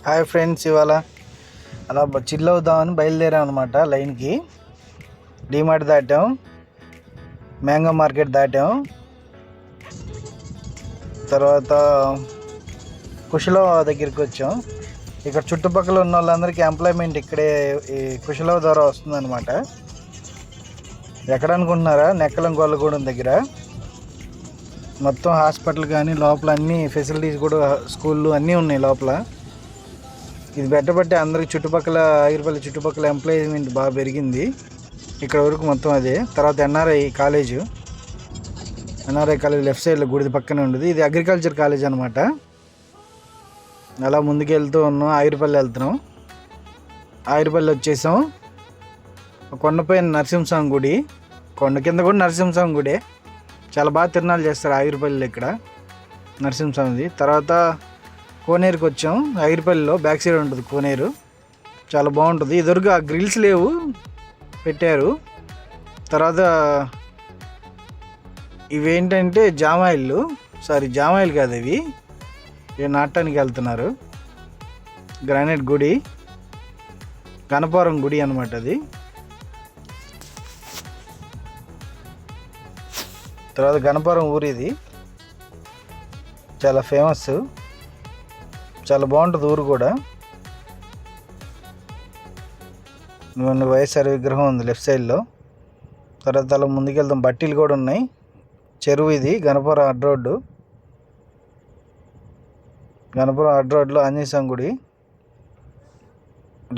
Hi friends, ఇవాళ అలా chill అవుదామని బయలుదేరాం అనమాట. లైన్కి డీమార్ట్ దాటాం, మ్యాంగో మార్కెట్ దాటాం, తర్వాత కుషిలవ దగ్గరికి వచ్చాం. ఇక్కడ చుట్టుపక్కల ఉన్న వాళ్ళందరికీ ఎంప్లాయ్మెంట్ ఇక్కడే ఈ కుషిలవ ద్వారా వస్తుందన్నమాట. ఎక్కడ అనుకుంటున్నారా? నెక్కలం గొల్లగూడెం దగ్గర. మొత్తం హాస్పిటల్ కానీ లోపల అన్ని ఫెసిలిటీస్ కూడా, స్కూళ్ళు అన్నీ ఉన్నాయి లోపల. ఇది పెట్టబట్టి అందరికి చుట్టుపక్కల ఆగిరిపల్లి చుట్టుపక్కల ఎంప్లాయ్మెంట్ బాగా పెరిగింది ఇక్కడ వరకు మొత్తం. అదే తర్వాత ఎన్ఆర్ఐ కాలేజ్ లెఫ్ట్ సైడ్లో గుడి పక్కనే ఉండదు. ఇది అగ్రికల్చర్ కాలేజ్ అనమాట. అలా ముందుకు వెళ్తూ ఉన్నాం, ఆగిరిపల్లి వెళ్తున్నాం. ఆగిరిపల్లి వచ్చేసాం. కొండపైన నరసింహస్వామి గుడి, కొండ కింద కూడా నరసింహస్వామి గుడే. చాలా బాగా తిరునాళ్ళు చేస్తారు ఆగిరిపల్లిలో ఇక్కడ నరసింహస్వామిది. తర్వాత కోనేరుకి వచ్చాం. ఆగిరిపల్లిలో బ్యాక్ సైడ్ ఉంటుంది కోనేరు, చాలా బాగుంటుంది. ఎదురుగా గ్రిల్స్ లేవు, పెట్టారు. తర్వాత ఇవేంటంటే జామాయిల్లు, జామాయిల్ కాదు ఇవి నాటడానికి వెళ్తున్నారు. గ్రానైట్ గుడి, గణపురం గుడి అనమాట అది. తర్వాత గణపురం ఊరి ఇది చాలా ఫేమస్, చాలా బాగుంటుంది ఊరు కూడా. వైఎస్ఆర్ విగ్రహం ఉంది లెఫ్ట్ సైడ్లో. తర్వాత అలా ముందుకెళ్తాం, బట్టీలు కూడా ఉన్నాయి. చెరువు ఇది గణపురం అడ్డ రోడ్డు. గణపురం అడ్డ రోడ్లో ఆంజనేయ స్వామి గుడి.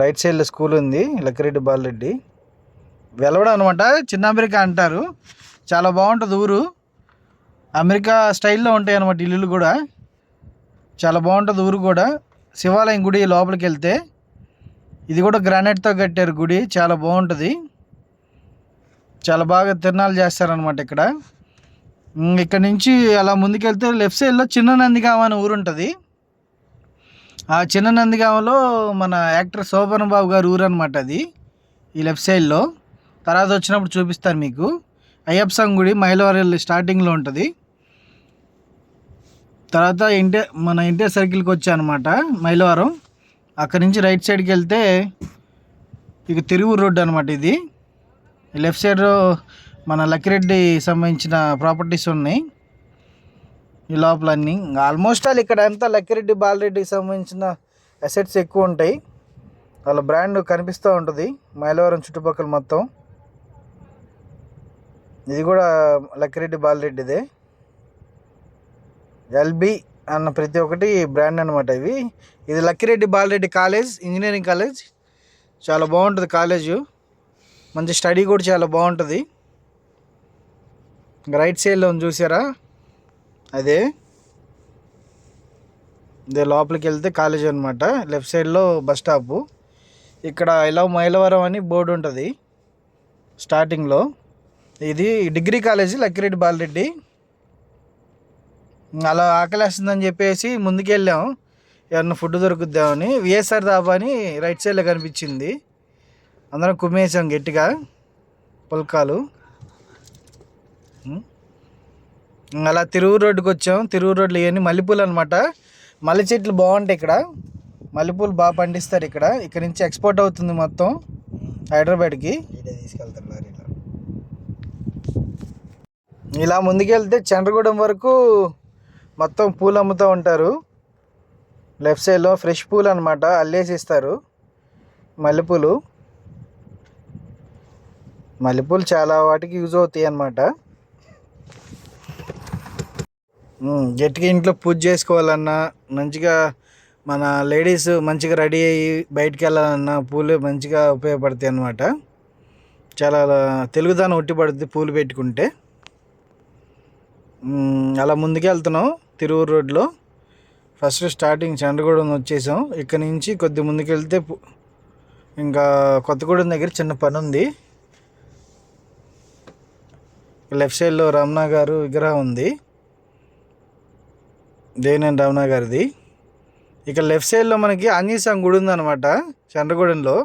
రైట్ సైడ్లో స్కూల్ ఉంది, లక్కిరెడ్డి బాలరెడ్డి. వెలవడం అనమాట, చిన్న అమెరికా అంటారు. చాలా బాగుంటుంది ఊరు. అమెరికా స్టైల్లో ఉంటాయి అన్నమాట ఇల్లులు కూడా. చాలా బాగుంటుంది ఊరు కూడా. శివాలయం గుడి లోపలికి వెళ్తే, ఇది కూడా గ్రానైట్తో కట్టారు గుడి, చాలా బాగుంటుంది. చాలా బాగా తిరునాళ్ళు చేస్తారనమాట ఇక్కడ. ఇక్కడ నుంచి అలా ముందుకెళ్తే లెఫ్ట్ సైడ్లో చిన్న నందిగామ అనే ఊరు ఉంటుంది. ఆ చిన్న నందిగామలో మన యాక్టర్ శోభన్ బాబు గారు ఊరు అనమాట అది, ఈ లెఫ్ట్ సైడ్లో. తర్వాత వచ్చినప్పుడు చూపిస్తాను మీకు. అయ్యప్ప స్వామి గుడి మైలవరం స్టార్టింగ్లో ఉంటుంది. తర్వాత మన ఎన్టీఆర్ సర్కిల్కి వచ్చా అనమాట మైలవరం. అక్కడి నుంచి రైట్ సైడ్కి వెళ్తే ఇక తిరువూరు రోడ్డు అనమాట ఇది. లెఫ్ట్ సైడ్ మన లక్కిరెడ్డి సంబంధించిన ప్రాపర్టీస్ ఉన్నాయి ఈ లోపలన్నీ. ఆల్మోస్ట్ ఆల్ ఇక్కడ అంతా లక్కిరెడ్డి బాలరెడ్డికి సంబంధించిన అసెట్స్ ఎక్కువ ఉంటాయి. వాళ్ళ బ్రాండ్ కనిపిస్తూ ఉంటుంది మైలవరం చుట్టుపక్కల మొత్తం. ఇది కూడా లక్కిరెడ్డి బాలరెడ్డిదే. ఎల్బి అన్న ప్రతి ఒక్కటి బ్రాండ్ అనమాట ఇవి. ఇది Lakkireddy Bala Reddy college, engineering college. చాలా బాగుంటుంది కాలేజు, మంచి స్టడీ కూడా చాలా బాగుంటుంది. రైట్ సైడ్లో చూసారా, అదే లోపలికి వెళ్తే కాలేజ్ అనమాట. లెఫ్ట్ సైడ్లో బస్ స్టాపు. ఇక్కడ ఐ లవ్ మైలవరం అని బోర్డు ఉంటుంది స్టార్టింగ్లో. ఇది డిగ్రీ కాలేజీ లక్కిరెడ్డి బాలరెడ్డి. అలా ఆకలేస్తుందని చెప్పేసి ముందుకెళ్ళాం, ఏమన్నా ఫుడ్ దొరుకుద్దామని. విఎస్ఆర్ దాబా అని రైట్ సైడ్లో కనిపించింది. అందరం కుమ్మేసాం గట్టిగా పుల్కాలు. అలా తిరువూరు రోడ్డుకి వచ్చాం. తిరువూరు రోడ్లు ఇవన్నీ మల్లెపూలు అనమాట. మల్లె చెట్లు బాగుంటాయి ఇక్కడ, మల్లెపూలు బాగా పండిస్తారు ఇక్కడ. ఇక్కడ నుంచి ఎక్స్పోర్ట్ అవుతుంది మొత్తం హైదరాబాద్కి. ఇలా ముందుకెళ్తే చంద్రగూడెం వరకు మొత్తం పూలు అమ్ముతూ ఉంటారు. లెఫ్ట్ సైడ్లో ఫ్రెష్ పూలు అనమాట, అల్లేసి ఇస్తారు. మల్లెపూలు చాలా వాటికి యూజ్ అవుతాయి అన్నమాట. గట్టిగా ఇంట్లో పూజ చేసుకోవాలన్నా, మంచిగా మన లేడీస్ మంచిగా రెడీ అయ్యి బయటికి వెళ్ళాలన్నా పూలు మంచిగా ఉపయోగపడతాయి అన్నమాట. చాలా తెలుగుదానం ఉట్టిపడుద్ది పూలు పెట్టుకుంటే. అలా ముందుకు వెళ్తున్నాం తిరువూరు రోడ్లో. ఫస్ట్ స్టార్టింగ్ చంద్రగూడెం వచ్చేసాం. ఇక్కడ నుంచి కొద్ది ముందుకెళ్తే ఇంకా కొత్తగూడెం దగ్గర చిన్న పని ఉంది. లెఫ్ట్ సైడ్లో రమణ గారు విగ్రహం ఉంది, దేవినేని రమణ గారిది. ఇక లెఫ్ట్ సైడ్లో మనకి ఆంజనేయ స్వామి గుడి ఉందన్నమాట చంద్రగూడెంలో.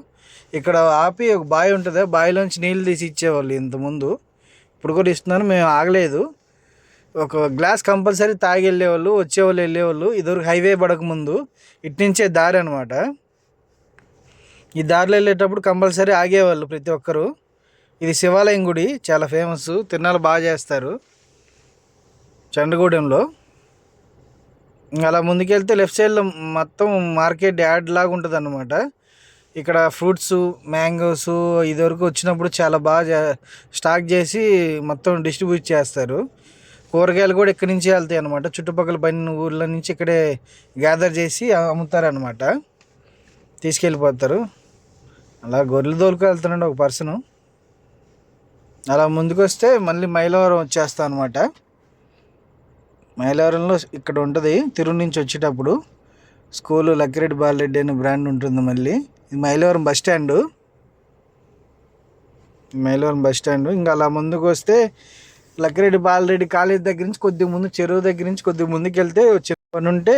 ఇక్కడ ఆపి ఒక బావి ఉంటుంది, బావిలోంచి నీళ్ళు తీసి ఇచ్చేవాళ్ళు ఇంతకుముందు. ఇప్పుడు కూడా ఇస్తున్నారు, మేము ఆగలేదు. ఒక గ్లాస్ కంపల్సరీ తాగి వెళ్ళేవాళ్ళు, వచ్చేవాళ్ళు, వెళ్ళేవాళ్ళు. ఇదివరకు హైవే పడక ముందు ఇటు నుంచే దారి అనమాట. ఈ దారిలో వెళ్ళేటప్పుడు కంపల్సరీ ఆగేవాళ్ళు ప్రతి ఒక్కరు. ఇది శివాలయం గుడి, చాలా ఫేమస్, తిరునాళ్ళు బాగా చేస్తారు చండగూడెంలో. అలా ముందుకెళ్తే లెఫ్ట్ సైడ్లో మొత్తం మార్కెట్ యార్డ్ లాగా ఉంటుంది అన్నమాట. ఇక్కడ ఫ్రూట్స్, మ్యాంగోస్ ఇదివరకు వచ్చినప్పుడు చాలా బాగా స్టాక్ చేసి మొత్తం డిస్ట్రిబ్యూట్ చేస్తారు. కూరగాయలు కూడా ఇక్కడి నుంచి వెళ్తాయి అన్నమాట. చుట్టుపక్కల పైన ఊర్ల నుంచి ఇక్కడే గ్యాదర్ చేసి అమ్ముతారు అన్నమాట, తీసుకెళ్ళిపోతారు. అలా గొర్రెలు తోలుకు వెళ్తున్నాడు ఒక పర్సను. అలా ముందుకు వస్తే మళ్ళీ మైలవరం వచ్చేస్తాం అనమాట. మైలవరంలో ఇక్కడ ఉంటుంది తిరుగు నుంచి వచ్చేటప్పుడు స్కూలు లక్కిరెడ్డి బాలరెడ్డి అనే బ్రాండ్ ఉంటుంది. మళ్ళీ ఇది మైలవరం బస్ స్టాండు. ఇంకా అలా ముందుకు వస్తే లక్కిరెడ్డి బాలరెడ్డి కాలేజ్ దగ్గర నుంచి కొద్దిగా ముందు, చెరువు దగ్గర నుంచి కొద్దిగా ముందుకు వెళ్తే పని ఉంటే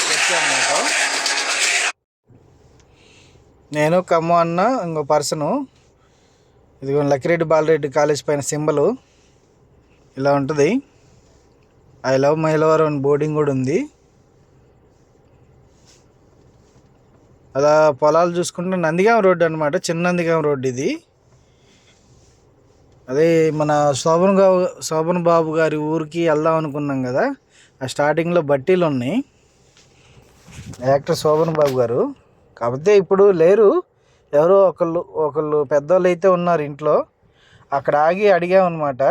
వచ్చామన్నమాట. నేను కమ్మ అన్న ఇంకో పర్సను. ఇదిగో లక్కిరెడ్డి బాలరెడ్డి కాలేజ్ పైన సింబలు ఇలా ఉంటుంది. ఐ లవ్ మైలవరం అని బోర్డింగ్ కూడా ఉంది. అలా పొలాలు చూసుకుంటే నందిగాం రోడ్డు అనమాట, చిన్న నందిగాం రోడ్డు ఇది. అదే మన శోభన్ బాబు గారి ఊరికి వెళ్దాం అనుకున్నాం కదా, ఆ స్టార్టింగ్లో బట్టీలు ఉన్నాయి. యాక్టర్ శోభన్ బాబు గారు, కాకపోతే ఇప్పుడు లేరు, ఎవరో ఒకళ్ళు పెద్దోళ్ళు అయితే ఉన్నారు ఇంట్లో. అక్కడ ఆగి అడిగామన్నమాట,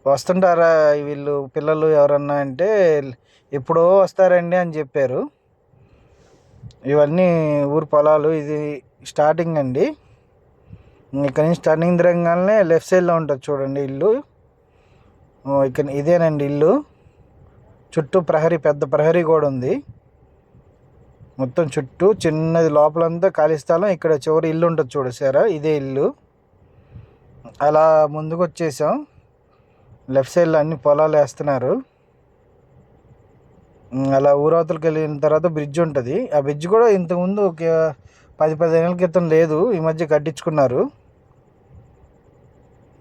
వస్తుంటారా వీళ్ళు పిల్లలు ఎవరన్నా అంటే ఎప్పుడో వస్తారండి అని చెప్పారు. ఇవన్నీ ఊరు పొలాలు. ఇది స్టార్టింగ్ అండి. ఇక్కడ నుంచి టర్నింగ్ దిగంగానే లెఫ్ట్ సైడ్లో ఉంటుంది చూడండి ఇల్లు. ఇక్కడ ఇదేనండి ఇల్లు. చుట్టూ ప్రహరీ, పెద్ద ప్రహరీ కూడా ఉంది. మొత్తం చుట్టూ చిన్నది, లోపలంతా ఖాళీ స్థలం. ఇక్కడ చివరి ఇల్లు ఉంటుంది చూడసారా, ఇదే ఇల్లు. అలా ముందుకు వచ్చేసాం. లెఫ్ట్ సైడ్లో అన్ని పొలాలు వేస్తున్నారు. అలా ఊరవతలకి వెళ్ళిన తర్వాత బ్రిడ్జ్ ఉంటుంది. ఆ బ్రిడ్జ్ కూడా ఇంతకుముందు ఒక 10-15 ఏళ్ళ క్రితం లేదు, ఈ మధ్య కట్టించుకున్నారు.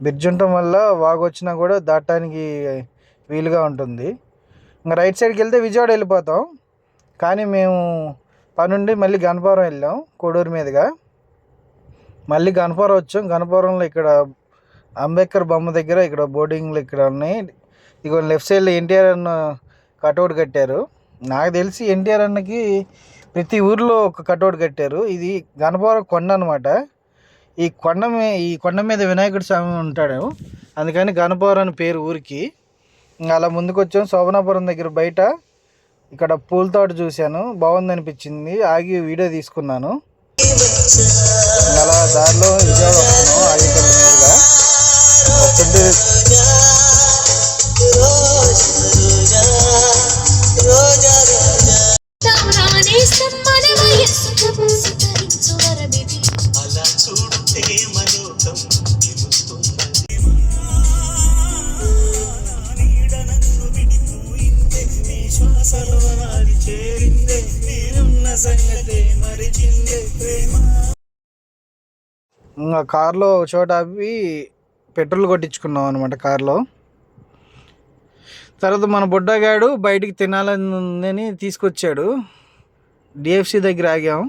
బ్రిడ్జ్ ఉండటం వల్ల వాగు వచ్చినా కూడా దాటడానికి వీలుగా ఉంటుంది. ఇంకా రైట్ సైడ్కి వెళ్తే విజయవాడ వెళ్ళిపోతాం. కానీ మేము పనుండి మళ్ళీ గణపవరం వెళ్ళాం కోడూరు మీదుగా. మళ్ళీ గణపవరం వచ్చాం. గణపవరంలో ఇక్కడ అంబేద్కర్ బొమ్మ దగ్గర ఇక్కడ బోర్డింగ్లు ఇక్కడ ఉన్నాయి. ఇక లెఫ్ట్ సైడ్లో ఎన్టీఆర్ అన్న కటౌట్ కట్టారు. నాకు తెలిసి ఎన్టీఆర్ అన్నకి ప్రతి ఊర్లో ఒక కటౌట్ కట్టారు. ఇది గణపవరం కొండ అనమాట. ఈ కొండ మీద వినాయకుడి స్వామి ఉంటాడు, అందుకని గణపవరం అని పేరు ఊరికి. అలా ముందుకు వచ్చాం. శోభనాపురం దగ్గర బయట ఇక్కడ పూల తోట చూశాను, బాగుంది అనిపించింది, ఆగి వీడియో తీసుకున్నాను. అలా దారిలో విజయవాడ వస్తున్నాం ఆగిపల్లి మీదుగా వస్తుంటే ఇంకా కార్లో చోట అవి పెట్రోల్ కొట్టించుకున్నాం అనమాట కార్లో. తర్వాత మన బుడ్డగాడు బయటికి తినాలని తీసుకొచ్చాడు. డిఎఫ్సి దగ్గర ఆగాం.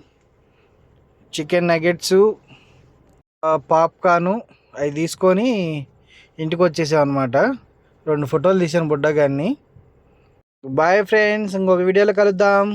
చికెన్ నగెట్స్, పాప్కార్ను అవి తీసుకొని ఇంటికి వచ్చేసాం అనమాట. 2 ఫోటోలు తీసాను బుడ్డగాడిని. బాయ్ ఫ్రెండ్స్, ఇంకొక వీడియోలో కలుద్దాం.